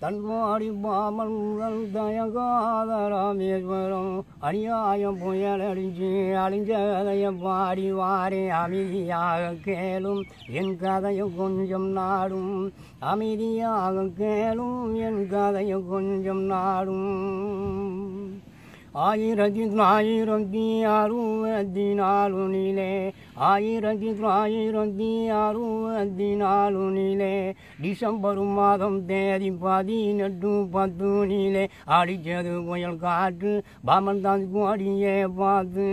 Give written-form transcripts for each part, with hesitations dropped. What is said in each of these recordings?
தன்வாடி பாமன் முதல் தயங்காதராமேஸ்வரம் அநியாயம் புயல் அழிஞ்ச கதையை பாடி வாரே அமைதியாக கேளும் என் கதையை கொஞ்சம் நாடும் அமைதியாக கேளும் என் கதையை கொஞ்சம் நாடும் 1964 டிசம்பர் மாதம் தேதி 18 அடிச்சது புயல் காற்று பாமன் தான் கோடியே பார்த்து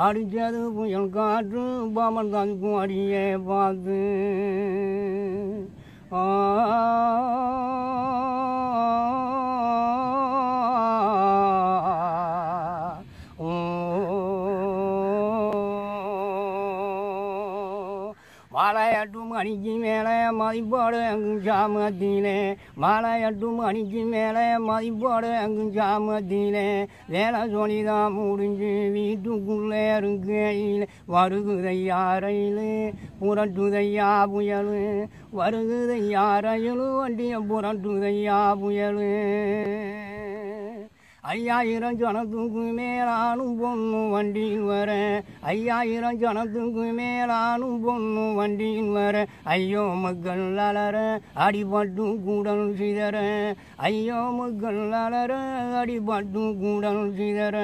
அடிச்சது புயல் காற்று பாமன் தான் கோடியே பார்த்து மாலையட்டு மணிக்கு மேலே மதிப்போடு அங்கும் சாமத்திலே மாலையட்டு மணிக்கு மேலே மதிப்போடு அங்கும் சாமத்திலே வேலை சொல்லிதான் முடிஞ்சு வீட்டுக்குள்ளே இருக்கையில் வருகுதையா ரயில் புரட்டுதையா புயல் வருகுதையா ரயில் வண்டியை புரட்டுதையா புயல் 5000 ஜனத்துக்கு மேலானும் பொண்ணு வண்டியில் வர 5000 ஜனத்துக்கு மேலானும் பொண்ணு வண்டியில் வர ஐயோ மக்கள் அலற அடிபட்டு கூடல் சிதற ஐயோ மக்கள் அலற அடிபட்டு கூடல் சிதற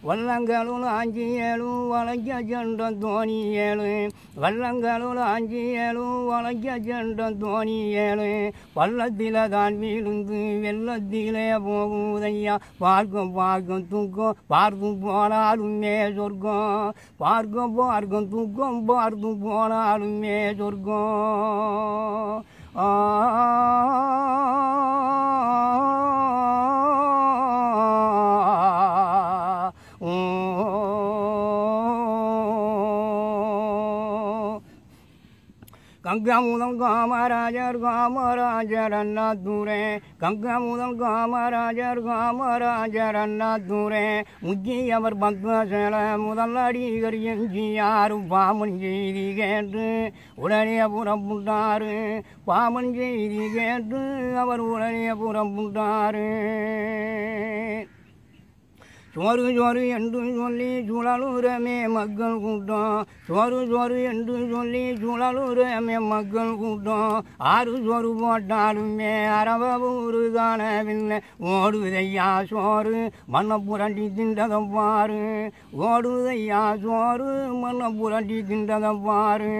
வல்லங்களுள் 5-7 வளைக்க சென்ற தோணி 7 வல்லங்களுள் 5-7 வளைக்க சென்ற தோணி 7 பள்ளத்தில தான் விழுந்து வெள்ளத்திலே போகுதையா பார்க்க தூக்கம் பார்த்து போனாலுமே சொர்க்கம் பார்க்க தூக்கம் பார்த்து போனாலுமே சொர்க்கம் கங்கமுதல் காமராஜர் அண்ணாதுரை கங்கமுதல் காமராஜர் அண்ணாதுரை முக்கியவர் பத்மசேல முதல் அடிகர் எம்ஜிஆர் பாமன் செய்தி கேட்டு உடனே புறப்பட்டாரு பாமன் செய்தி கேட்டு அவர் உடனே புறப்பட்டாரு சோறு என்று சொல்லி சுழலுரமே மக்கள் கூட்டம் சோறு என்று சொல்லி சுழலுரமே மக்கள் கூட்டம் 6 சோறு போட்டாலுமே அரவூரு காணவில்லை ஓடுதையா சோறு மண்ணை புரட்டி தின்றதை பாரு ஓடுதையா சோறு மண்ணை புரட்டி தின்றதை பாரு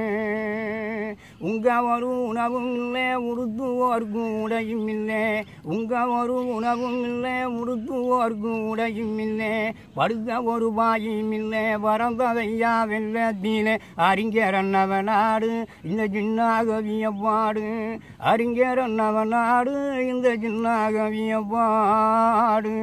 உங்க ஒரு உணவும் இல்லை உடுத்துவோர்க்கும் உடையும் இல்லை உங்க ஒரு உணவும் இல்லை உடுத்துவோர்க்கும் உடையும் இல்லை படுக்க ஒரு பாயும் இல்லை பரந்ததையா வெள்ளத்திலே அறிஞர் அண்ணவனாடு இந்த சின்னாகவிய பாடு அறிஞர் அண்ணவனாடு இந்த சின்னாகவிய பாடு